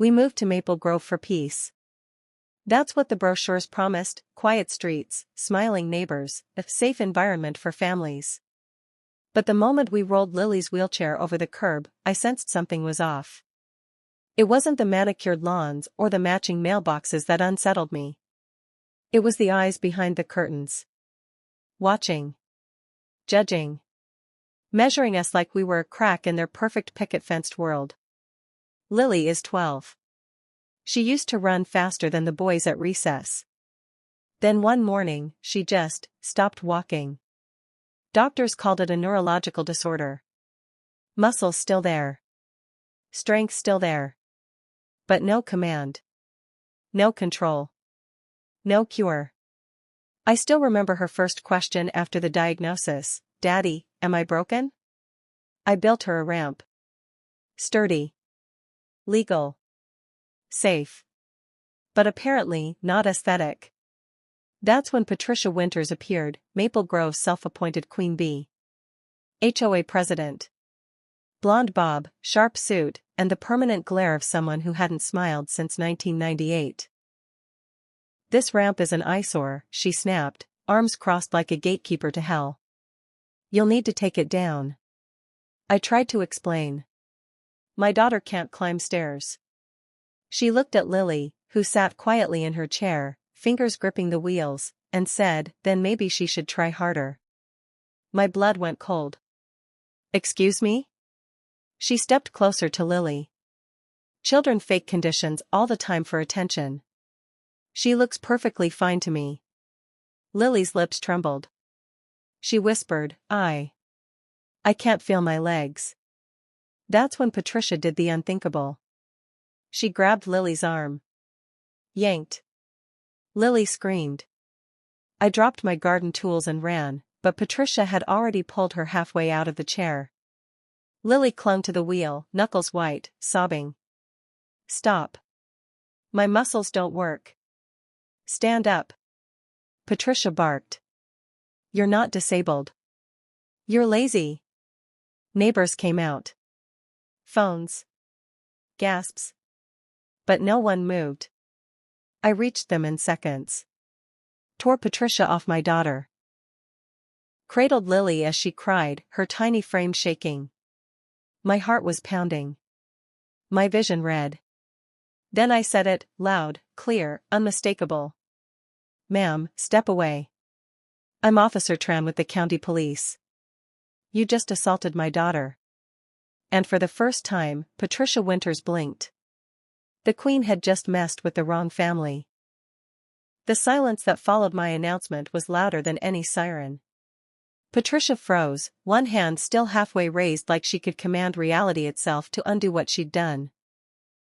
We moved to Maple Grove for peace. That's what the brochures promised: quiet streets, smiling neighbors, a safe environment for families. But the moment we rolled Lily's wheelchair over the curb, I sensed something was off. It wasn't the manicured lawns or the matching mailboxes that unsettled me. It was the eyes behind the curtains. Watching. Judging. Measuring us like we were a crack in their perfect picket-fenced world. Lily is 12. She used to run faster than the boys at recess. Then one morning, she just stopped walking. Doctors called it a neurological disorder. Muscles still there. Strength still there. But no command. No control. No cure. I still remember her first question after the diagnosis: "Daddy, am I broken?" I built her a ramp. Sturdy. Legal. Safe. But apparently not aesthetic. That's when Patricia Winters appeared, Maple Grove's self-appointed queen bee. HOA president. Blonde bob, sharp suit, and the permanent glare of someone who hadn't smiled since 1998. "This ramp is an eyesore," she snapped, arms crossed like a gatekeeper to hell. "You'll need to take it down." I tried to explain. "My daughter can't climb stairs." She looked at Lily, who sat quietly in her chair, fingers gripping the wheels, and said, "Then maybe she should try harder." My blood went cold. "Excuse me?" She stepped closer to Lily. "Children fake conditions all the time for attention. She looks perfectly fine to me." Lily's lips trembled. She whispered, I can't feel my legs." That's when Patricia did the unthinkable. She grabbed Lily's arm. Yanked. Lily screamed. I dropped my garden tools and ran, but Patricia had already pulled her halfway out of the chair. Lily clung to the wheel, knuckles white, sobbing. "Stop. My muscles don't work." "Stand up." Patricia barked. "You're not disabled. You're lazy." Neighbors came out. Phones. Gasps. But no one moved. I reached them in seconds. Tore Patricia off my daughter. Cradled Lily as she cried, her tiny frame shaking. My heart was pounding. My vision red. Then I said it, loud, clear, unmistakable. "Ma'am, step away. I'm Officer Tran with the county police. You just assaulted my daughter." And for the first time, Patricia Winters blinked. The Queen had just messed with the wrong family. The silence that followed my announcement was louder than any siren. Patricia froze, one hand still halfway raised like she could command reality itself to undo what she'd done.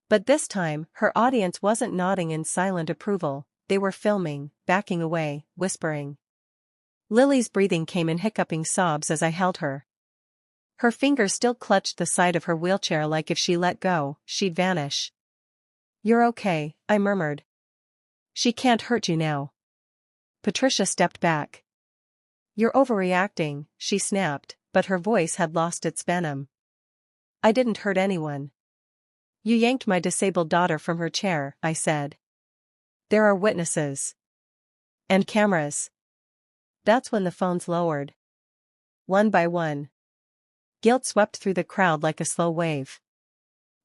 But this time, her audience wasn't nodding in silent approval, they were filming, backing away, whispering. Lily's breathing came in hiccuping sobs as I held her. Her fingers still clutched the side of her wheelchair like if she let go, she'd vanish. "You're okay," I murmured. "She can't hurt you now." Patricia stepped back. "You're overreacting," she snapped, but her voice had lost its venom. "I didn't hurt anyone." "You yanked my disabled daughter from her chair," I said. "There are witnesses. And cameras." That's when the phones lowered. One by one. Guilt swept through the crowd like a slow wave.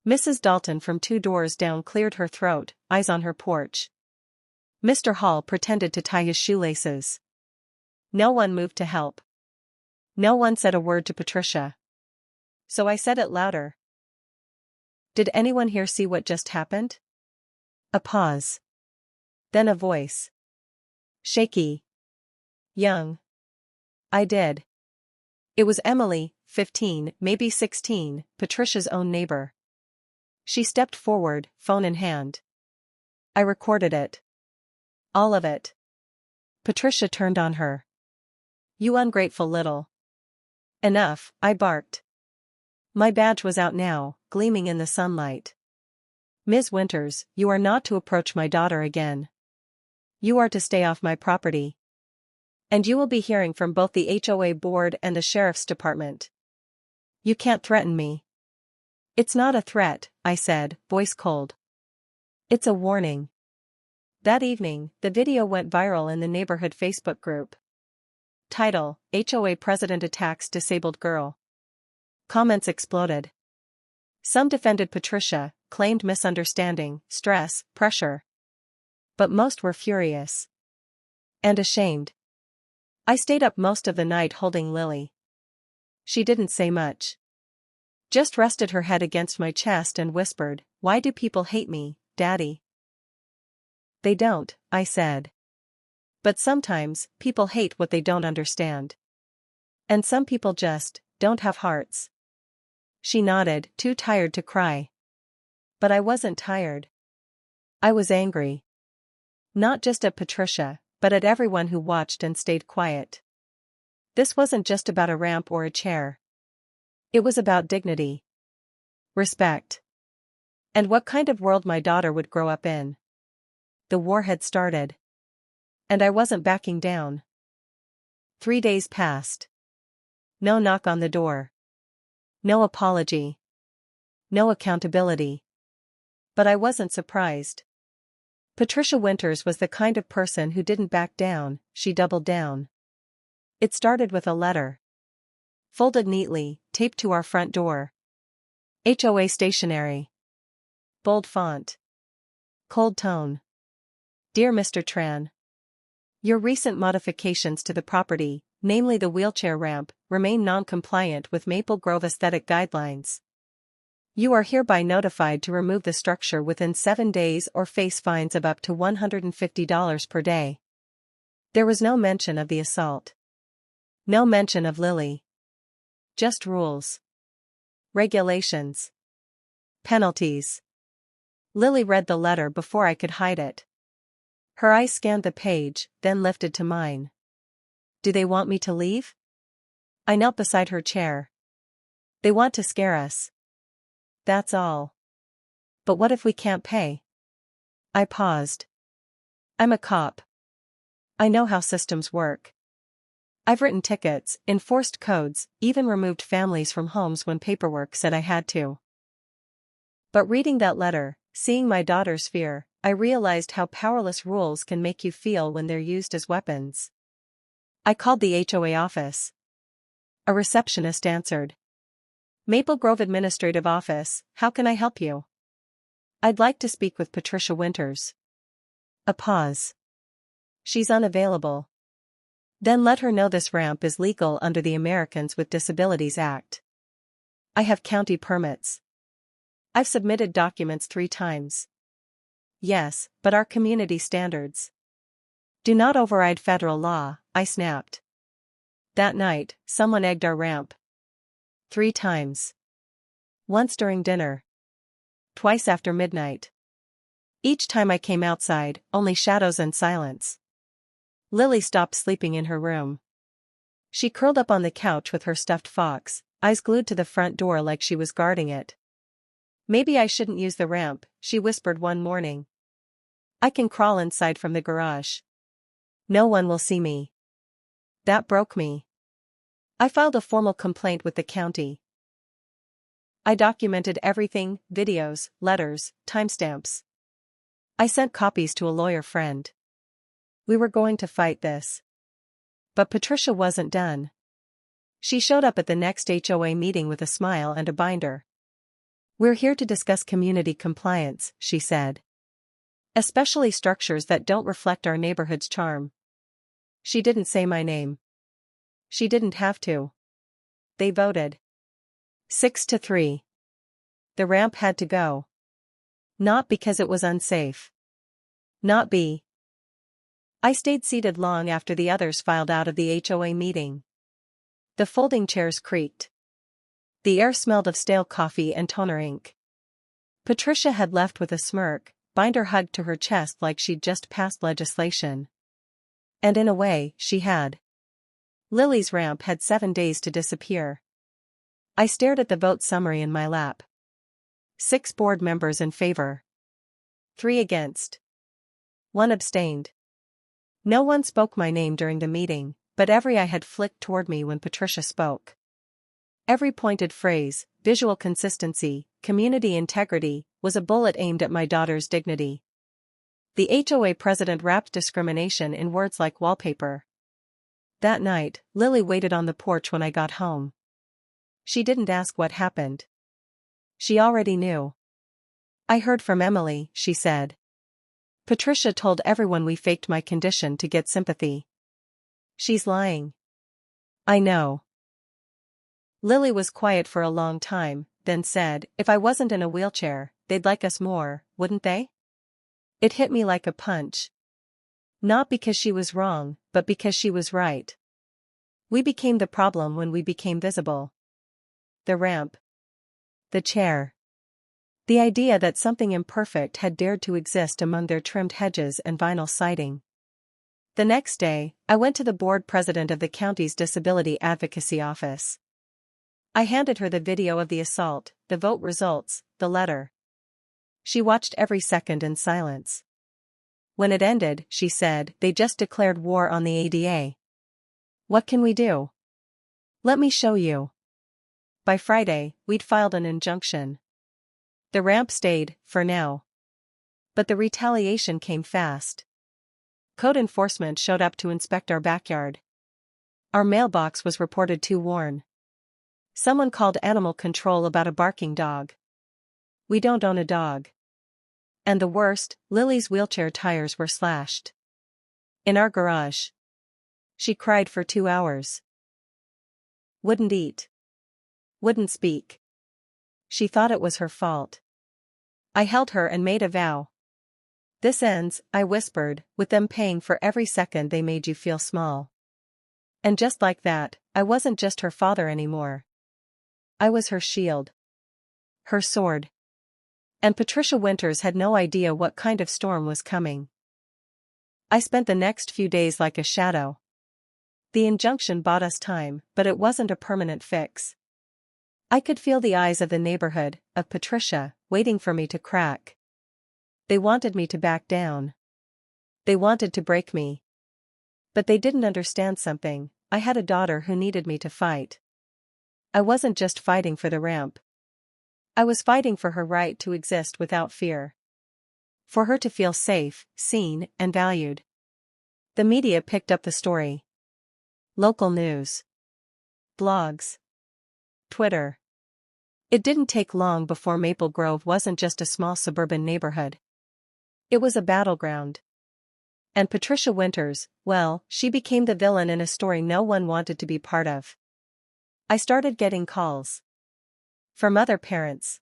Mrs. Dalton from 2 doors down cleared her throat, eyes on her porch. Mr. Hall pretended to tie his shoelaces. No one moved to help. No one said a word to Patricia. So I said it louder. "Did anyone here see what just happened?" A pause. Then a voice. Shaky. Young. I did. It was Emily, 15, maybe 16, Patricia's own neighbor. She stepped forward, phone in hand. I recorded it. All of it. Patricia turned on her. "You ungrateful little." "Enough," I barked. My badge was out now, gleaming in the sunlight. "Ms. Winters, you are not to approach my daughter again. You are to stay off my property. And you will be hearing from both the HOA board and the sheriff's department. You can't threaten me." "It's not a threat," I said, voice cold. It's a warning. That evening, the video went viral in the neighborhood Facebook group. Title: HOA President Attacks Disabled Girl. Comments exploded. Some defended Patricia, claimed misunderstanding, stress, pressure. But most were furious. And ashamed. I stayed up most of the night holding Lily. She didn't say much. Just rested her head against my chest and whispered, "Why do people hate me, Daddy?" "They don't," I said. "But sometimes, people hate what they don't understand. And some people just don't have hearts." She nodded, too tired to cry. But I wasn't tired. I was angry. Not just at Patricia, but at everyone who watched and stayed quiet. This wasn't just about a ramp or a chair. It was about dignity. Respect. And what kind of world my daughter would grow up in. The war had started. And I wasn't backing down. 3 days passed. No knock on the door. No apology. No accountability. But I wasn't surprised. Patricia Winters was the kind of person who didn't back down, she doubled down. It started with a letter. Folded neatly, taped to our front door. HOA stationery. Bold font. Cold tone. Dear Mr. Tran. Your recent modifications to the property, namely the wheelchair ramp, remain non-compliant with Maple Grove aesthetic guidelines. You are hereby notified to remove the structure within 7 days or face fines of up to $150 per day. There was no mention of the assault. No mention of Lily. Just rules. Regulations. Penalties. Lily read the letter before I could hide it. Her eyes scanned the page, then lifted to mine. Do they want me to leave? I knelt beside her chair. They want to scare us. That's all. But what if we can't pay? I paused. I'm a cop. I know how systems work. I've written tickets, enforced codes, even removed families from homes when paperwork said I had to. But reading that letter, seeing my daughter's fear, I realized how powerless rules can make you feel when they're used as weapons. I called the HOA office. A receptionist answered. Maple Grove Administrative Office, how can I help you? I'd like to speak with Patricia Winters. A pause. She's unavailable. Then let her know this ramp is legal under the Americans with Disabilities Act. I have county permits. I've submitted documents 3 times. Yes, but our community standards do not override federal law, I snapped. That night, someone egged our ramp. 3 times. Once during dinner. Twice after midnight. Each time I came outside, only shadows and silence. Lily stopped sleeping in her room. She curled up on the couch with her stuffed fox, eyes glued to the front door like she was guarding it. Maybe I shouldn't use the ramp, she whispered one morning. I can crawl inside from the garage. No one will see me. That broke me. I filed a formal complaint with the county. I documented everything, videos, letters, timestamps. I sent copies to a lawyer friend. We were going to fight this. But Patricia wasn't done. She showed up at the next HOA meeting with a smile and a binder. We're here to discuss community compliance, she said. Especially structures that don't reflect our neighborhood's charm. She didn't say my name. She didn't have to. They voted. 6-3. The ramp had to go. Not because it was unsafe. Not B. I stayed seated long after the others filed out of the HOA meeting. The folding chairs creaked. The air smelled of stale coffee and toner ink. Patricia had left with a smirk, binder hugged to her chest like she'd just passed legislation. And in a way, she had. Lily's ramp had 7 days to disappear. I stared at the vote summary in my lap. 6 board members in favor. 3 against. 1 abstained. No one spoke my name during the meeting, but every eye had flicked toward me when Patricia spoke. Every pointed phrase, visual consistency, community integrity, was a bullet aimed at my daughter's dignity. The HOA president wrapped discrimination in words like wallpaper. That night, Lily waited on the porch when I got home. She didn't ask what happened. She already knew. I heard from Emily, she said. Patricia told everyone we faked my condition to get sympathy. She's lying. I know. Lily was quiet for a long time, then said, if I wasn't in a wheelchair, they'd like us more, wouldn't they? It hit me like a punch. Not because she was wrong, but because she was right. We became the problem when we became visible. The ramp. The chair. The idea that something imperfect had dared to exist among their trimmed hedges and vinyl siding. The next day, I went to the board president of the county's disability advocacy office. I handed her the video of the assault, the vote results, the letter. She watched every second in silence. When it ended, she said, they just declared war on the ADA. What can we do? Let me show you. By Friday, we'd filed an injunction. The ramp stayed, for now. But the retaliation came fast. Code enforcement showed up to inspect our backyard. Our mailbox was reported too worn. Someone called animal control about a barking dog. We don't own a dog. And the worst, Lily's wheelchair tires were slashed. In our garage. She cried for 2 hours. Wouldn't eat. Wouldn't speak. She thought it was her fault. I held her and made a vow. This ends, I whispered, with them paying for every second they made you feel small. And just like that, I wasn't just her father anymore. I was her shield. Her sword. And Patricia Winters had no idea what kind of storm was coming. I spent the next few days like a shadow. The injunction bought us time, but it wasn't a permanent fix. I could feel the eyes of the neighborhood, of Patricia, waiting for me to crack. They wanted me to back down. They wanted to break me. But they didn't understand something. I had a daughter who needed me to fight. I wasn't just fighting for the ramp. I was fighting for her right to exist without fear. For her to feel safe, seen, and valued. The media picked up the story. Local news. Blogs. Twitter. It didn't take long before Maple Grove wasn't just a small suburban neighborhood. It was a battleground. And Patricia Winters, well, she became the villain in a story no one wanted to be part of. I started getting calls. From other parents.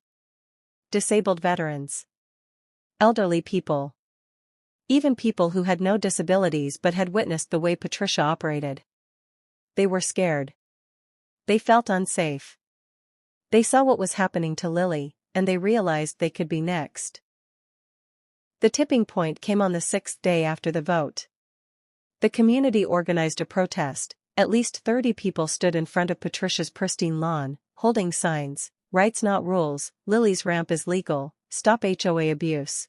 Disabled veterans. Elderly people. Even people who had no disabilities but had witnessed the way Patricia operated. They were scared. They felt unsafe. They saw what was happening to Lily, and they realized they could be next. The tipping point came on the 6th day after the vote. The community organized a protest. At least 30 people stood in front of Patricia's pristine lawn, holding signs, "Rights not rules, Lily's ramp is legal, stop HOA abuse."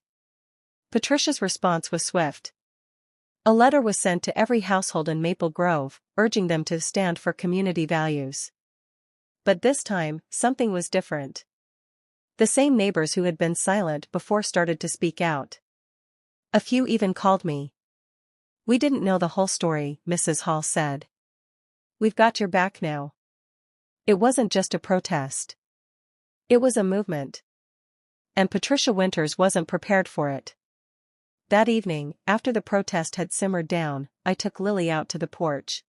Patricia's response was swift. A letter was sent to every household in Maple Grove, urging them to stand for community values. But this time, something was different. The same neighbors who had been silent before started to speak out. A few even called me. "We didn't know the whole story," Mrs. Hall said. "We've got your back now." It wasn't just a protest. It was a movement. And Patricia Winters wasn't prepared for it. That evening, after the protest had simmered down, I took Lily out to the porch.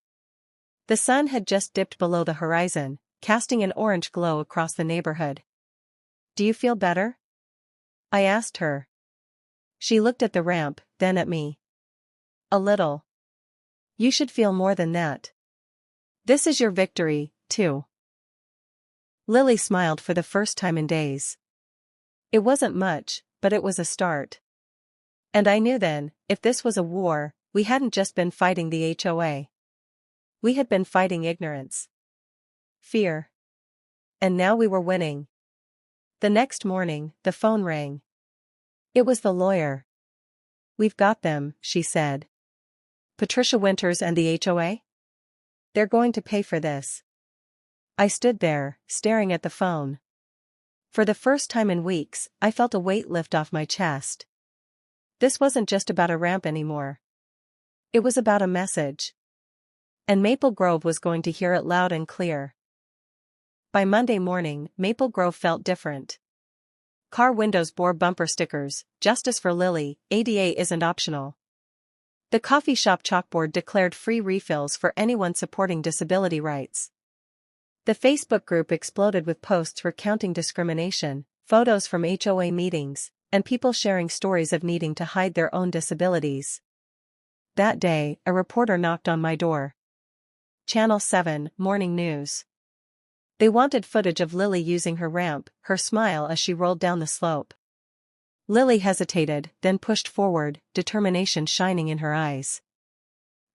The sun had just dipped below the horizon, casting an orange glow across the neighborhood. "Do you feel better?" I asked her. She looked at the ramp, then at me. "A little. You should feel more than that. This is your victory, too." Lily smiled for the first time in days. It wasn't much, but it was a start. And I knew then, if this was a war, we hadn't just been fighting the HOA. We had been fighting ignorance. Fear. And now we were winning. The next morning, the phone rang. It was the lawyer. "We've got them," she said. "Patricia Winters and the HOA? They're going to pay for this." I stood there, staring at the phone. For the first time in weeks, I felt a weight lift off my chest. This wasn't just about a ramp anymore. It was about a message. And Maple Grove was going to hear it loud and clear. By Monday morning, Maple Grove felt different. Car windows bore bumper stickers, "Justice for Lily, ADA isn't optional." The coffee shop chalkboard declared free refills for anyone supporting disability rights. The Facebook group exploded with posts recounting discrimination, photos from HOA meetings, and people sharing stories of needing to hide their own disabilities. That day, a reporter knocked on my door. Channel 7, Morning News. They wanted footage of Lily using her ramp, her smile as she rolled down the slope. Lily hesitated, then pushed forward, determination shining in her eyes.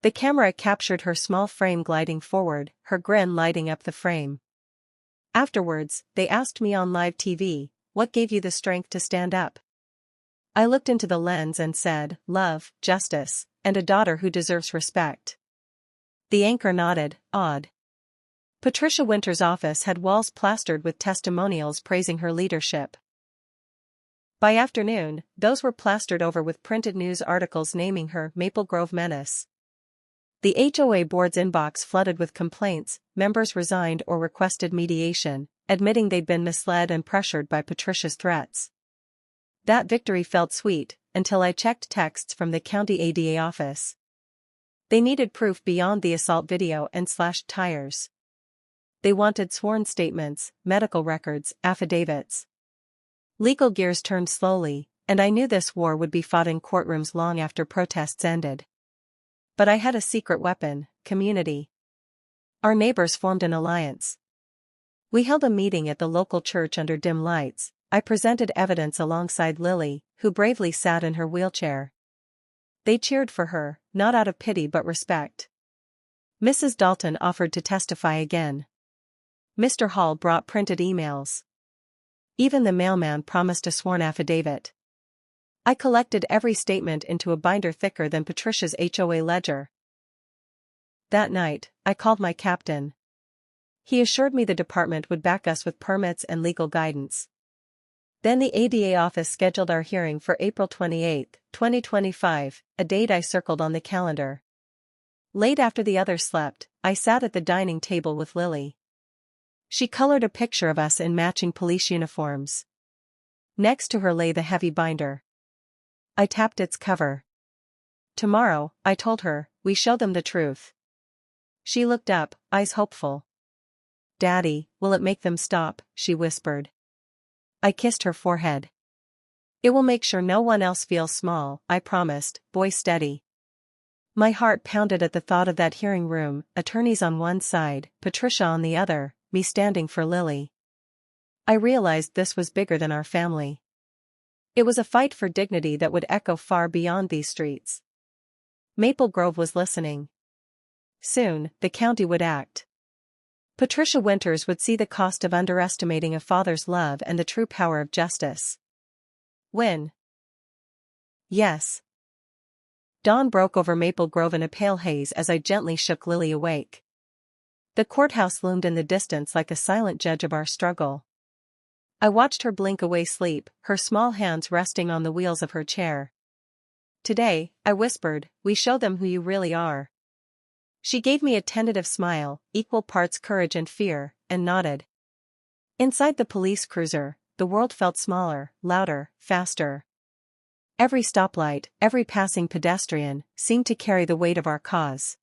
The camera captured her small frame gliding forward, her grin lighting up the frame. Afterwards, they asked me on live TV, "What gave you the strength to stand up?" I looked into the lens and said, "Love, justice, and a daughter who deserves respect." The anchor nodded, awed. Patricia Winter's office had walls plastered with testimonials praising her leadership. By afternoon, those were plastered over with printed news articles naming her Maple Grove Menace. The HOA board's inbox flooded with complaints, members resigned or requested mediation, admitting they'd been misled and pressured by Patricia's threats. That victory felt sweet, until I checked texts from the county ADA office. They needed proof beyond the assault video and slashed tires. They wanted sworn statements, medical records, affidavits. Legal gears turned slowly, and I knew this war would be fought in courtrooms long after protests ended. But I had a secret weapon: community. Our neighbors formed an alliance. We held a meeting at the local church under dim lights. I presented evidence alongside Lily, who bravely sat in her wheelchair. They cheered for her, not out of pity but respect. Mrs. Dalton offered to testify again. Mr. Hall brought printed emails. Even the mailman promised a sworn affidavit. I collected every statement into a binder thicker than Patricia's HOA ledger. That night, I called my captain. He assured me the department would back us with permits and legal guidance. Then the ADA office scheduled our hearing for April 28, 2025, a date I circled on the calendar. Late after the others slept, I sat at the dining table with Lily. She colored a picture of us in matching police uniforms. Next to her lay the heavy binder. I tapped its cover. "Tomorrow," I told her, "we show them the truth." She looked up, eyes hopeful. "Daddy, will it make them stop?" she whispered. I kissed her forehead. "It will make sure no one else feels small," I promised, "boy steady." My heart pounded at the thought of that hearing room, attorneys on one side, Patricia on the other, me standing for Lily. I realized this was bigger than our family. It was a fight for dignity that would echo far beyond these streets. Maple Grove was listening. Soon, the county would act. Patricia Winters would see the cost of underestimating a father's love and the true power of justice. When? Yes. Dawn broke over Maple Grove in a pale haze as I gently shook Lily awake. The courthouse loomed in the distance like a silent judge of our struggle. I watched her blink away sleep, her small hands resting on the wheels of her chair. "Today," I whispered, "we show them who you really are." She gave me a tentative smile, equal parts courage and fear, and nodded. Inside the police cruiser, the world felt smaller, louder, faster. Every stoplight, every passing pedestrian, seemed to carry the weight of our cause.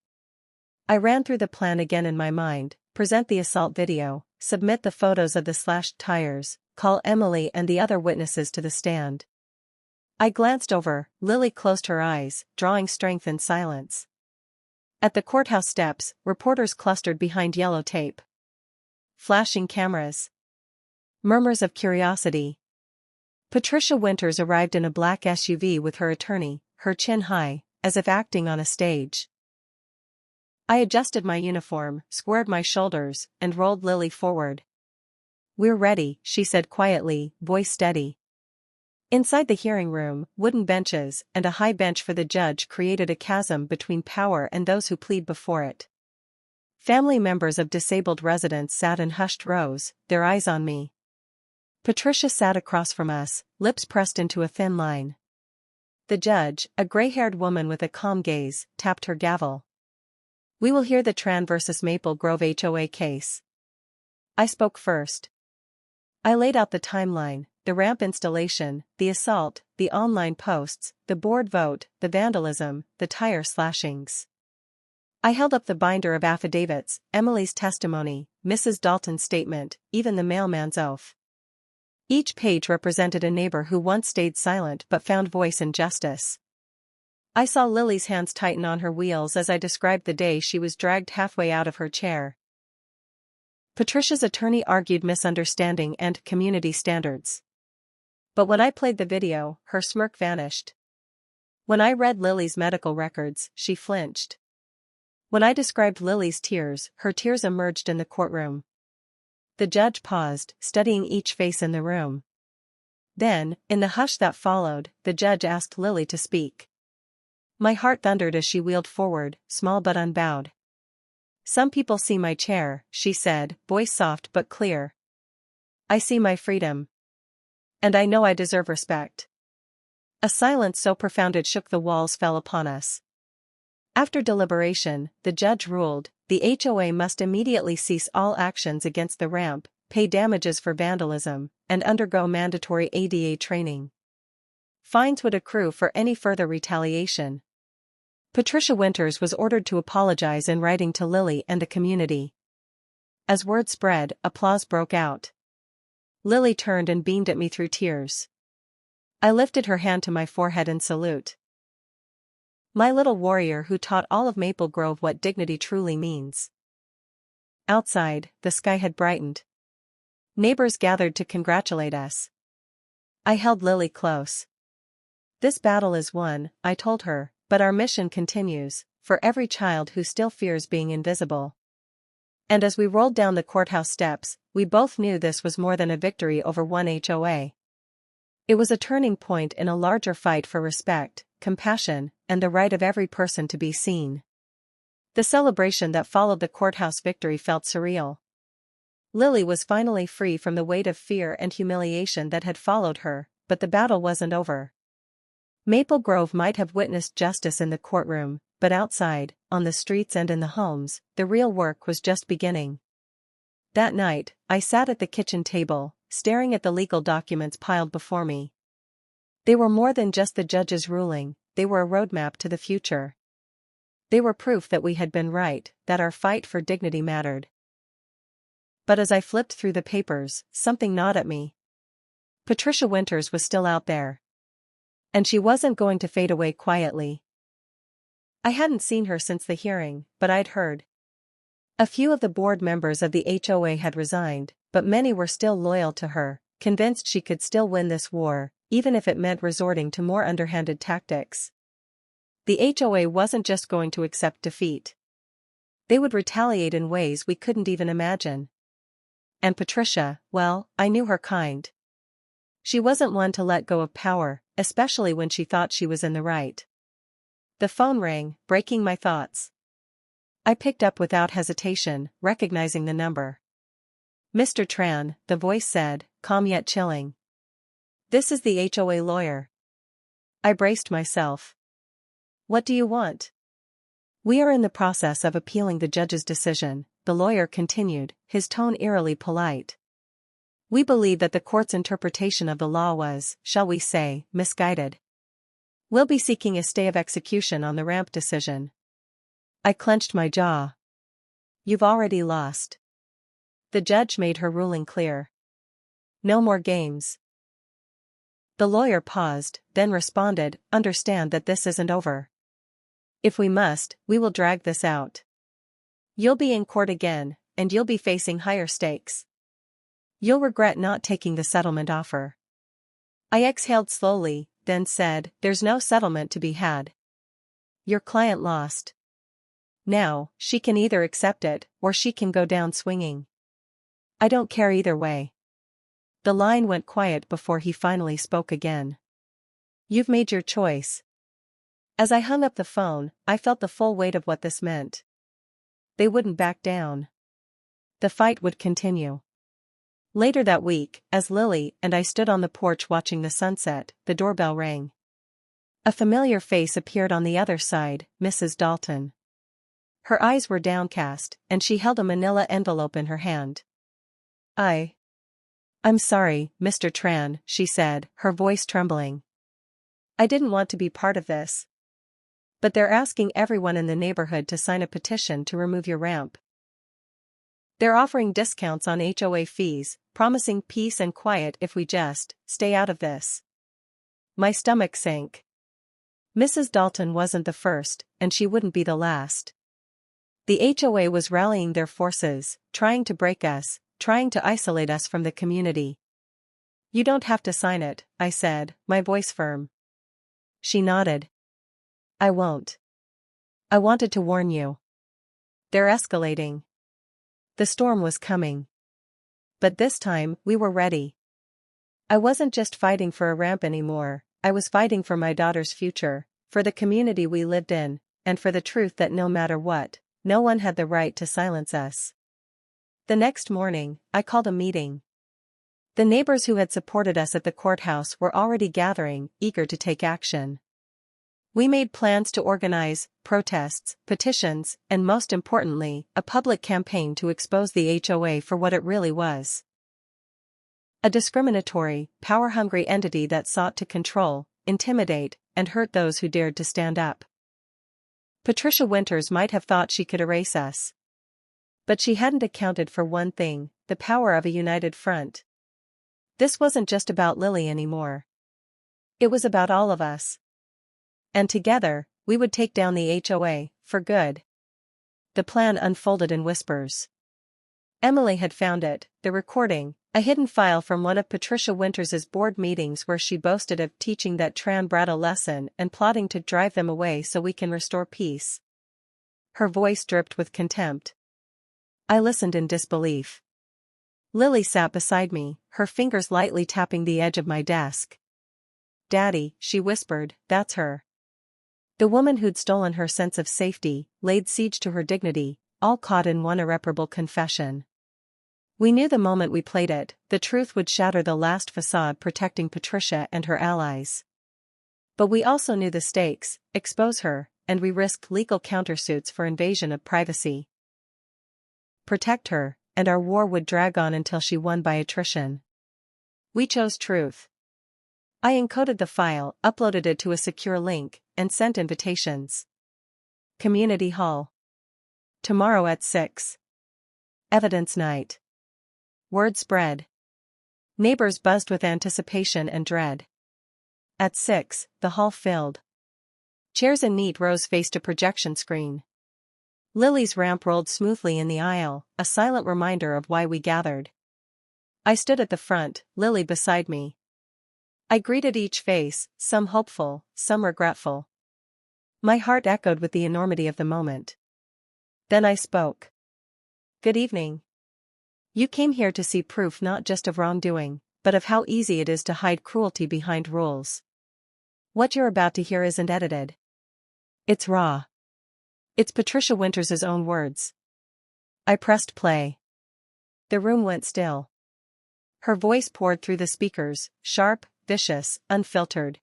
I ran through the plan again in my mind: present the assault video, submit the photos of the slashed tires, call Emily and the other witnesses to the stand. I glanced over, Lily closed her eyes, drawing strength in silence. At the courthouse steps, reporters clustered behind yellow tape. Flashing cameras. Murmurs of curiosity. Patricia Winters arrived in a black SUV with her attorney, her chin high, as if acting on a stage. I adjusted my uniform, squared my shoulders, and rolled Lily forward. "We're ready," she said quietly, voice steady. Inside the hearing room, wooden benches and a high bench for the judge created a chasm between power and those who plead before it. Family members of disabled residents sat in hushed rows, their eyes on me. Patricia sat across from us, lips pressed into a thin line. The judge, a gray-haired woman with a calm gaze, tapped her gavel. We will hear the Tran versus Maple Grove HOA case. I spoke first. I laid out the timeline, the ramp installation, the assault, the online posts, the board vote, the vandalism, the tire slashings. I held up the binder of affidavits, Emily's testimony, Mrs. Dalton's statement, even the mailman's oath. Each page represented a neighbor who once stayed silent but found voice in justice. I saw Lily's hands tighten on her wheels as I described the day she was dragged halfway out of her chair. Patricia's attorney argued misunderstanding and community standards. But when I played the video, her smirk vanished. When I read Lily's medical records, she flinched. When I described Lily's tears, her tears emerged in the courtroom. The judge paused, studying each face in the room. Then, in the hush that followed, the judge asked Lily to speak. My heart thundered as she wheeled forward, small but unbowed. Some people see my chair, she said, voice soft but clear. I see my freedom. And I know I deserve respect. A silence so profound it shook the walls fell upon us. After deliberation, the judge ruled, the HOA must immediately cease all actions against the ramp, pay damages for vandalism, and undergo mandatory ADA training. Fines would accrue for any further retaliation. Patricia Winters was ordered to apologize in writing to Lily and the community. As word spread, applause broke out. Lily turned and beamed at me through tears. I lifted her hand to my forehead in salute. My little warrior who taught all of Maple Grove what dignity truly means. Outside, the sky had brightened. Neighbors gathered to congratulate us. I held Lily close. This battle is won, I told her, but our mission continues, for every child who still fears being invisible. And as we rolled down the courthouse steps, we both knew this was more than a victory over one HOA. It was a turning point in a larger fight for respect, compassion, and the right of every person to be seen. The celebration that followed the courthouse victory felt surreal. Lily was finally free from the weight of fear and humiliation that had followed her, but the battle wasn't over. Maple Grove might have witnessed justice in the courtroom, but outside, on the streets and in the homes, the real work was just beginning. That night, I sat at the kitchen table, staring at the legal documents piled before me. They were more than just the judge's ruling, they were a roadmap to the future. They were proof that we had been right, that our fight for dignity mattered. But as I flipped through the papers, something gnawed at me. Patricia Winters was still out there. And she wasn't going to fade away quietly. I hadn't seen her since the hearing, but I'd heard. A few of the board members of the HOA had resigned, but many were still loyal to her, convinced she could still win this war, even if it meant resorting to more underhanded tactics. The HOA wasn't just going to accept defeat. They would retaliate in ways we couldn't even imagine. And Patricia, well, I knew her kind. She wasn't one to let go of power, especially when she thought she was in the right. The phone rang, breaking my thoughts. I picked up without hesitation, recognizing the number. Mr. Tran, the voice said, calm yet chilling. This is the HOA lawyer. I braced myself. What do you want? We are in the process of appealing the judge's decision, the lawyer continued, his tone eerily polite. We believe that the court's interpretation of the law was, shall we say, misguided. We'll be seeking a stay of execution on the ramp decision. I clenched my jaw. You've already lost. The judge made her ruling clear. No more games. The lawyer paused, then responded, understand that this isn't over. If we must, we will drag this out. You'll be in court again, and you'll be facing higher stakes. You'll regret not taking the settlement offer. I exhaled slowly, then said, there's no settlement to be had. Your client lost. Now, she can either accept it, or she can go down swinging. I don't care either way. The line went quiet before he finally spoke again. You've made your choice. As I hung up the phone, I felt the full weight of what this meant. They wouldn't back down. The fight would continue. Later that week, as Lily and I stood on the porch watching the sunset, the doorbell rang. A familiar face appeared on the other side, Mrs. Dalton. Her eyes were downcast, and she held a manila envelope in her hand. I'm sorry, Mr. Tran, she said, her voice trembling. I didn't want to be part of this. But they're asking everyone in the neighborhood to sign a petition to remove your ramp. They're offering discounts on HOA fees, promising peace and quiet if we just stay out of this. My stomach sank. Mrs. Dalton wasn't the first, and she wouldn't be the last. The HOA was rallying their forces, trying to break us, trying to isolate us from the community. You don't have to sign it, I said, my voice firm. She nodded. I won't. I wanted to warn you. They're escalating. The storm was coming. But this time, we were ready. I wasn't just fighting for a ramp anymore, I was fighting for my daughter's future, for the community we lived in, and for the truth that no matter what, no one had the right to silence us. The next morning, I called a meeting. The neighbors who had supported us at the courthouse were already gathering, eager to take action. We made plans to organize protests, petitions, and most importantly, a public campaign to expose the HOA for what it really was. A discriminatory, power-hungry entity that sought to control, intimidate, and hurt those who dared to stand up. Patricia Winters might have thought she could erase us. But she hadn't accounted for one thing, the power of a united front. This wasn't just about Lily anymore. It was about all of us. And together, we would take down the HOA, for good. The plan unfolded in whispers. Emily had found it, the recording, a hidden file from one of Patricia Winters's board meetings where she boasted of teaching that Tran brat a lesson and plotting to drive them away so we can restore peace. Her voice dripped with contempt. I listened in disbelief. Lily sat beside me, her fingers lightly tapping the edge of my desk. Daddy, she whispered, that's her. The woman who'd stolen her sense of safety, laid siege to her dignity, all caught in one irreparable confession. We knew the moment we played it, the truth would shatter the last facade protecting Patricia and her allies. But we also knew the stakes, expose her, and we risked legal countersuits for invasion of privacy. Protect her, and our war would drag on until she won by attrition. We chose truth. I encoded the file, uploaded it to a secure link, and sent invitations. Community Hall. Tomorrow at 6. Evidence night. Word spread. Neighbors buzzed with anticipation and dread. At 6, the hall filled. Chairs in neat rows faced a projection screen. Lily's ramp rolled smoothly in the aisle, a silent reminder of why we gathered. I stood at the front, Lily beside me. I greeted each face, some hopeful, some regretful. My heart echoed with the enormity of the moment. Then I spoke. Good evening. You came here to see proof not just of wrongdoing, but of how easy it is to hide cruelty behind rules. What you're about to hear isn't edited. It's raw. It's Patricia Winters's own words. I pressed play. The room went still. Her voice poured through the speakers, sharp, vicious, unfiltered.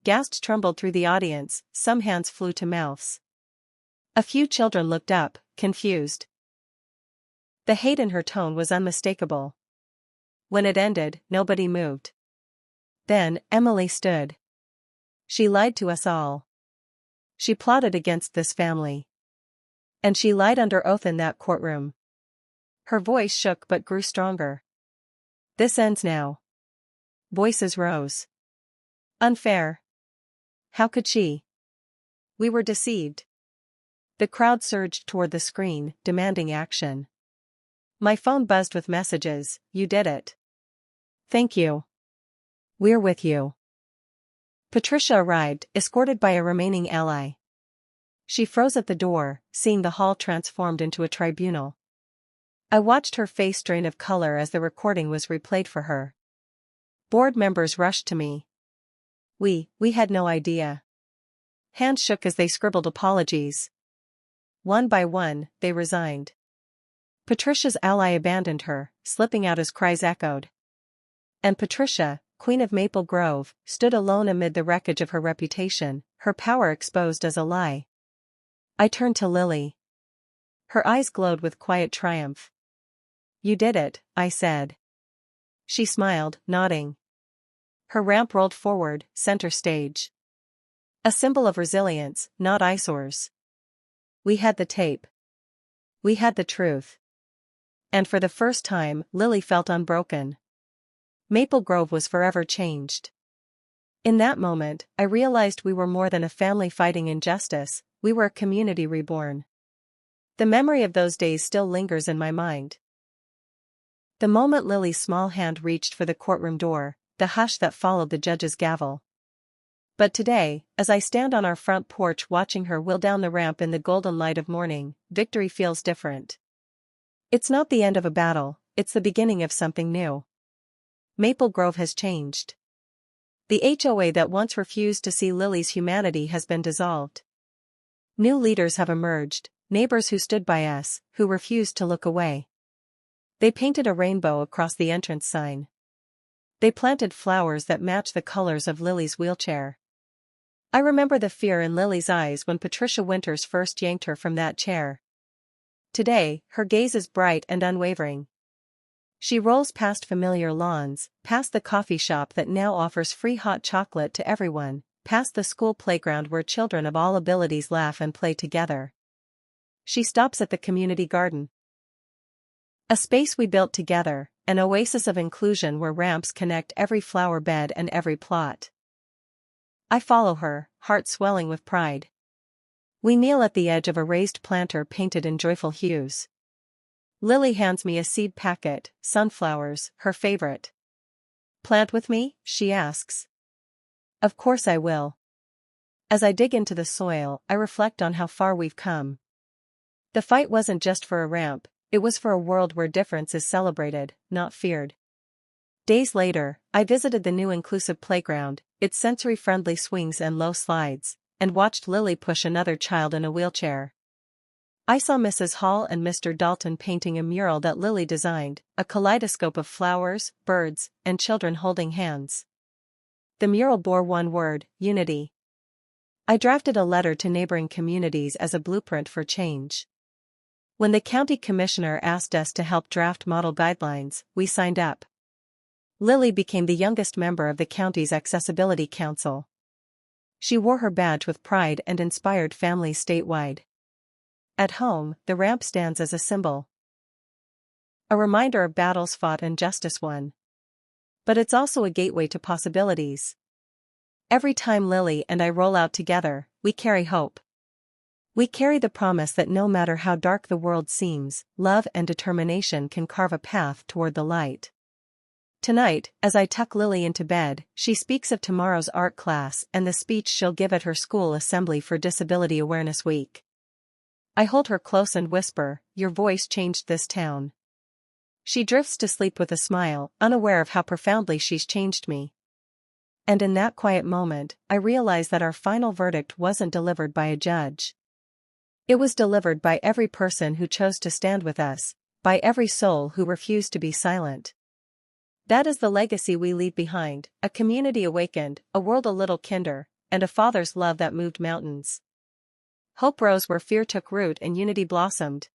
Gasps trembled through the audience, some hands flew to mouths. A few children looked up, confused. The hate in her tone was unmistakable. When it ended, nobody moved. Then, Emily stood. She lied to us all. She plotted against this family. And she lied under oath in that courtroom. Her voice shook but grew stronger. This ends now. Voices rose. Unfair. How could she? We were deceived. The crowd surged toward the screen, demanding action. My phone buzzed with messages, you did it. Thank you. We're with you. Patricia arrived, escorted by a remaining ally. She froze at the door, seeing the hall transformed into a tribunal. I watched her face drain of color as the recording was replayed for her. Board members rushed to me. We had no idea. Hands shook as they scribbled apologies. One by one, they resigned. Patricia's ally abandoned her, slipping out as cries echoed. And Patricia, Queen of Maple Grove, stood alone amid the wreckage of her reputation, her power exposed as a lie. I turned to Lily. Her eyes glowed with quiet triumph. "You did it," I said. She smiled, nodding. Her ramp rolled forward, center stage. A symbol of resilience, not eyesores. We had the tape. We had the truth. And for the first time, Lily felt unbroken. Maple Grove was forever changed. In that moment, I realized we were more than a family fighting injustice, we were a community reborn. The memory of those days still lingers in my mind. The moment Lily's small hand reached for the courtroom door, the hush that followed the judge's gavel. But today, as I stand on our front porch watching her wheel down the ramp in the golden light of morning, victory feels different. It's not the end of a battle, it's the beginning of something new. Maple Grove has changed. The HOA that once refused to see Lily's humanity has been dissolved. New leaders have emerged, neighbors who stood by us, who refused to look away. They painted a rainbow across the entrance sign. They planted flowers that match the colors of Lily's wheelchair. I remember the fear in Lily's eyes when Patricia Winters first yanked her from that chair. Today, her gaze is bright and unwavering. She rolls past familiar lawns, past the coffee shop that now offers free hot chocolate to everyone, past the school playground where children of all abilities laugh and play together. She stops at the community garden. A space we built together, an oasis of inclusion where ramps connect every flower bed and every plot. I follow her, heart swelling with pride. We kneel at the edge of a raised planter painted in joyful hues. Lily hands me a seed packet, sunflowers, her favorite. "Plant with me?" she asks. Of course I will. As I dig into the soil, I reflect on how far we've come. The fight wasn't just for a ramp, it was for a world where difference is celebrated, not feared. Days later, I visited the new inclusive playground, its sensory-friendly swings and low slides, and watched Lily push another child in a wheelchair. I saw Mrs. Hall and Mr. Dalton painting a mural that Lily designed, a kaleidoscope of flowers, birds, and children holding hands. The mural bore one word: unity. I drafted a letter to neighboring communities as a blueprint for change. When the county commissioner asked us to help draft model guidelines, we signed up. Lily became the youngest member of the county's Accessibility Council. She wore her badge with pride and inspired families statewide. At home, the ramp stands as a symbol. A reminder of battles fought and justice won. But it's also a gateway to possibilities. Every time Lily and I roll out together, we carry hope. We carry the promise that no matter how dark the world seems, love and determination can carve a path toward the light. Tonight, as I tuck Lily into bed, she speaks of tomorrow's art class and the speech she'll give at her school assembly for Disability Awareness Week. I hold her close and whisper, "Your voice changed this town." She drifts to sleep with a smile, unaware of how profoundly she's changed me. And in that quiet moment, I realize that our final verdict wasn't delivered by a judge. It was delivered by every person who chose to stand with us, by every soul who refused to be silent. That is the legacy we leave behind, a community awakened, a world a little kinder, and a father's love that moved mountains. Hope rose where fear took root and unity blossomed.